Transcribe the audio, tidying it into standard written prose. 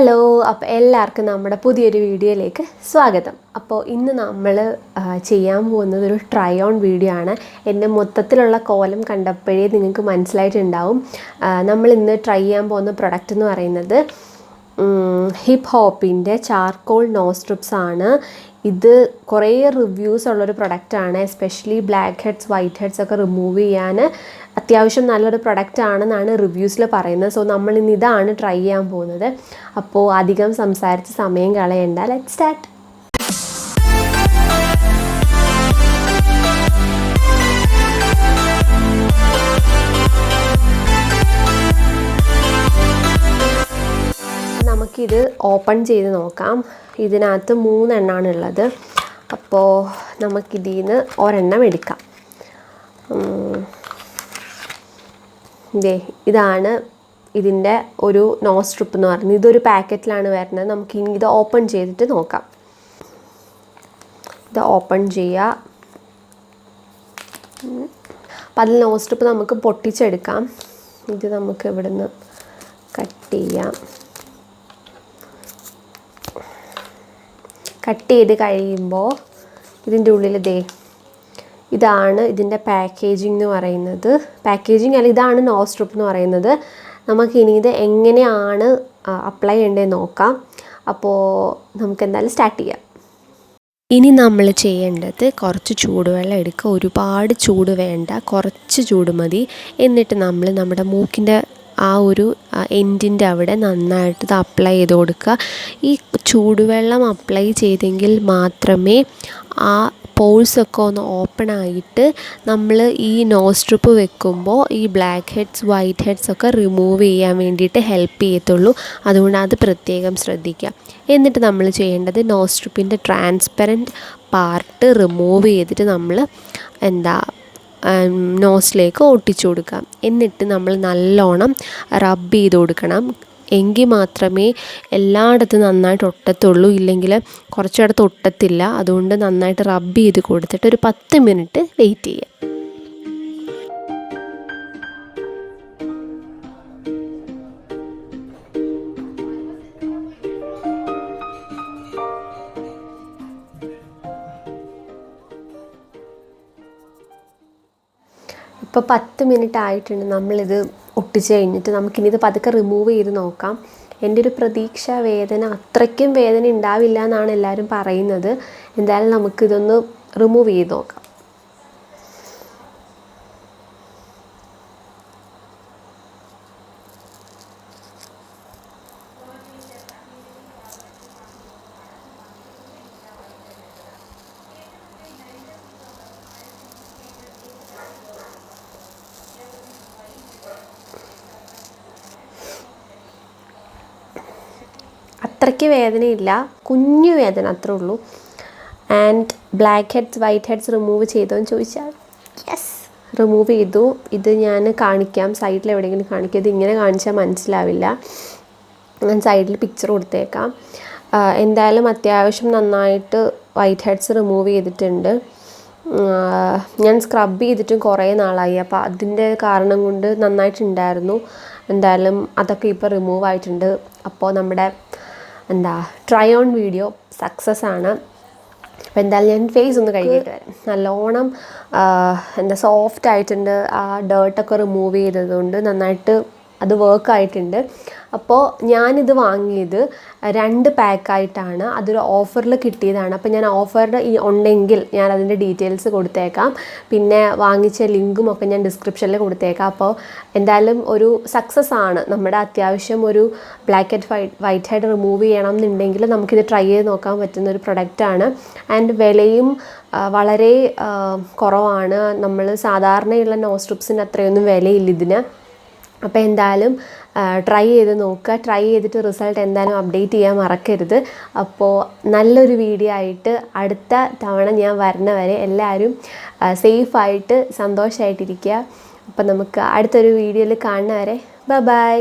Hello, അപ്പോൾ എല്ലാവർക്കും നമ്മുടെ പുതിയൊരു വീഡിയോയിലേക്ക് സ്വാഗതം. അപ്പോൾ ഇന്ന് നമ്മൾ ചെയ്യാൻ പോകുന്നത് ഒരു ട്രൈ ഓൺ വീഡിയോ ആണ്. എൻ്റെ മൊത്തത്തിലുള്ള കോലം കണ്ടപ്പോഴേ നിങ്ങൾക്ക് മനസ്സിലായിട്ടുണ്ടാവും. നമ്മൾ ഇന്ന് ട്രൈ ചെയ്യാൻ പോകുന്ന പ്രൊഡക്റ്റ് എന്ന് പറയുന്നത് ഹിപ്പ് ഹോപ്പിൻ്റെ ചാർക്കോൾ നോസ് സ്ട്രിപ്സ് ആണ്. ഇത് കുറേ റിവ്യൂസ് ഉള്ളൊരു പ്രൊഡക്റ്റാണ്. Especially black heads white heads ഒക്കെ റിമൂവ് ചെയ്യാൻ അത്യാവശ്യം നല്ലൊരു പ്രൊഡക്റ്റ് ആണെന്നാണ് റിവ്യൂസിൽ പറയുന്നത്. സോ നമ്മൾ ഇന്ന് ഇതാണ് ട്രൈ ചെയ്യാൻ പോകുന്നത്. അപ്പോൾ അധികം സംസാരിച്ച് സമയം കളയണ്ട, ലെറ്റ്സ് സ്റ്റാർട്ട്. നമുക്കിത് ഓപ്പൺ ചെയ്ത് നോക്കാം. ഇതിനകത്ത് 3 എണ്ണമാണ് ഉള്ളത്. അപ്പോൾ നമുക്കിതിൽ നിന്ന് ഒരെണ്ണം എടുക്കാം. ഇതാണ് ഇതിൻ്റെ ഒരു നോസ് സ്ട്രിപ്പ് എന്ന് പറയുന്നത്. ഇതൊരു പാക്കറ്റിലാണ് വരുന്നത്. നമുക്കിനി ഇത് ഓപ്പൺ ചെയ്തിട്ട് നോക്കാം. ഇത് ഓപ്പൺ ചെയ്യുക. അപ്പം അതിൽ നോസ് സ്ട്രിപ്പ് നമുക്ക് പൊട്ടിച്ചെടുക്കാം. ഇത് നമുക്ക് ഇവിടുന്ന് കട്ട് ചെയ്യാം. കട്ട് ചെയ്ത് കഴിയുമ്പോൾ ഇതിൻ്റെ ഉള്ളിൽ ഇതാണ് ഇതിൻ്റെ പാക്കേജിംഗ് എന്ന് പറയുന്നത്. പാക്കേജിംഗ് അല്ല, ഇതാണ് നോസ് സ്ട്രിപ്പ് എന്ന് പറയുന്നത്. നമുക്കിനി ഇത് എങ്ങനെയാണ് അപ്ലൈ ചെയ്യേണ്ടതെന്ന് നോക്കാം. അപ്പോൾ നമുക്ക് എന്തായാലും സ്റ്റാർട്ട് ചെയ്യാം. ഇനി നമ്മൾ ചെയ്യേണ്ടത് കുറച്ച് ചൂടുവെള്ളം എടുക്കുക. ഒരുപാട് ചൂട് വേണ്ട, കുറച്ച് ചൂട് മതി. എന്നിട്ട് നമ്മൾ നമ്മുടെ മൂക്കിൻ്റെ ആ ഒരു എൻഡിൻ്റെ അവിടെ നന്നായിട്ട് ഇത് അപ്ലൈ ചെയ്ത് കൊടുക്കുക. ഈ ചൂടുവെള്ളം അപ്ലൈ ചെയ്തെങ്കിൽ മാത്രമേ ആ പോഴ്സൊക്കെ ഒന്ന് ഓപ്പൺ ആയിട്ട് നമ്മൾ ഈ നോസ് സ്ട്രിപ്പ് വെക്കുമ്പോൾ ഈ ബ്ലാക്ക് ഹെഡ്സ് വൈറ്റ് ഹെഡ്സ് ഒക്കെ റിമൂവ് ചെയ്യാൻ വേണ്ടിയിട്ട് ഹെൽപ്പ് ചെയ്യത്തുള്ളൂ. അതുകൊണ്ട് അത് പ്രത്യേകം ശ്രദ്ധിക്കുക. എന്നിട്ട് നമ്മൾ ചെയ്യേണ്ടത് നോസ് സ്ട്രിപ്പിൻ്റെ ട്രാൻസ്പെറൻറ്റ് പാർട്ട് റിമൂവ് ചെയ്തിട്ട് നമ്മൾ നോസിലേക്ക് ഒട്ടിച്ചു കൊടുക്കാം. എന്നിട്ട് നമ്മൾ നല്ലോണം റബ്ബ് ചെയ്ത് കൊടുക്കണം. എങ്കിൽ മാത്രമേ എല്ലായിടത്തും നന്നായിട്ട് ഒട്ടത്തുള്ളൂ. ഇല്ലെങ്കിൽ കുറച്ചിടത്ത് ഒട്ടത്തില്ല. അതുകൊണ്ട് നന്നായിട്ട് റബ്ബ് ചെയ്ത് കൊടുത്തിട്ട് ഒരു 10 മിനിറ്റ് വെയിറ്റ് ചെയ്യുക. ഇപ്പോൾ 10 മിനിറ്റ് ആയിട്ടുണ്ട്. നമ്മളിത് ഒട്ടിച്ച് കഴിഞ്ഞിട്ട് നമുക്കിനി ഇത് പതുക്കെ റിമൂവ് ചെയ്ത് നോക്കാം. എൻ്റെ ഒരു പ്രതീക്ഷ വേദന അത്രയ്ക്കും വേദന ഉണ്ടാവില്ല എന്നാണ് എല്ലാവരും പറയുന്നത്. എന്തായാലും നമുക്കിതൊന്ന് റിമൂവ് ചെയ്ത് നോക്കാം. അത്രയ്ക്ക് വേദനയില്ല, കുഞ്ഞു വേദന അത്രേ ഉള്ളൂ. And black heads white heads remove ചെയ്തോന്ന് ചോദിച്ചാൽ യെസ്, റിമൂവ് ചെയ്തു. ഇത് ഞാൻ കാണിക്കാം, സൈഡിൽ എവിടെയെങ്കിലും കാണിക്കാം. ഇത് ഇങ്ങനെ കാണിച്ചാൽ മനസ്സിലാവില്ല. ഞാൻ സൈഡിൽ പിക്ചർ കൊടുത്തേക്കാം. എന്തായാലും അത്യാവശ്യം നന്നായിട്ട് വൈറ്റ് ഹെഡ്സ് റിമൂവ് ചെയ്തിട്ടുണ്ട്. ഞാൻ സ്ക്രബ് ചെയ്തിട്ടും കുറേ നാളായി. അപ്പോൾ അതിൻ്റെ കാരണം കൊണ്ട് നന്നായിട്ടുണ്ടായിരുന്നു. എന്തായാലും അതൊക്കെ ഇപ്പോൾ റിമൂവ് ആയിട്ടുണ്ട്. അപ്പോൾ നമ്മുടെ ട്രൈ ഓൺ വീഡിയോ സക്സസ് ആണ്. അപ്പോൾ എന്തായാലും ഞാൻ ഫേസ് ഒന്ന് കഴുകിയിട്ട് വരാം. നല്ലോണം സോഫ്റ്റ് ആയിട്ടുണ്ട്. ആ ഡേർട്ടൊക്കെ റിമൂവ് ചെയ്തതുകൊണ്ട് നന്നായിട്ട് അത് വർക്കായിട്ടുണ്ട്. അപ്പോൾ ഞാനിത് വാങ്ങിയത് 2 പാക്കായിട്ടാണ്. അതൊരു ഓഫറിൽ കിട്ടിയതാണ്. അപ്പോൾ ഞാൻ ഓഫറിൽ ഉണ്ടെങ്കിൽ ഞാൻ അതിൻ്റെ ഡീറ്റെയിൽസ് കൊടുത്തേക്കാം. പിന്നെ വാങ്ങിച്ച ലിങ്കും ഒക്കെ ഞാൻ ഡിസ്ക്രിപ്ഷനിൽ കൊടുത്തേക്കാം. അപ്പോൾ എന്തായാലും ഒരു സക്സസ് ആണ്. നമ്മുടെ അത്യാവശ്യം ഒരു black head white head remove ചെയ്യണം എന്നുണ്ടെങ്കിൽ നമുക്കിത് ട്രൈ ചെയ്ത് നോക്കാൻ പറ്റുന്ന ഒരു പ്രൊഡക്റ്റാണ്. ആൻഡ് വിലയും വളരെ കുറവാണ്. നമ്മൾ സാധാരണയുള്ള നോസ് സ്ട്രിപ്സിന് അത്രയൊന്നും വിലയില്ല ഇതിന്. അപ്പോൾ എന്തായാലും ട്രൈ ചെയ്ത് നോക്കുക. ട്രൈ ചെയ്തിട്ട് റിസൾട്ട് എന്തായാലും അപ്ഡേറ്റ് ചെയ്യാൻ മറക്കരുത്. അപ്പോൾ നല്ലൊരു വീഡിയോ ആയിട്ട് അടുത്ത തവണ ഞാൻ വരുന്നവരെ എല്ലാവരും സേഫായിട്ട് സന്തോഷമായിട്ടിരിക്കുക. അപ്പോൾ നമുക്ക് അടുത്തൊരു വീഡിയോയിൽ കാണുന്നവരെ ബൈ.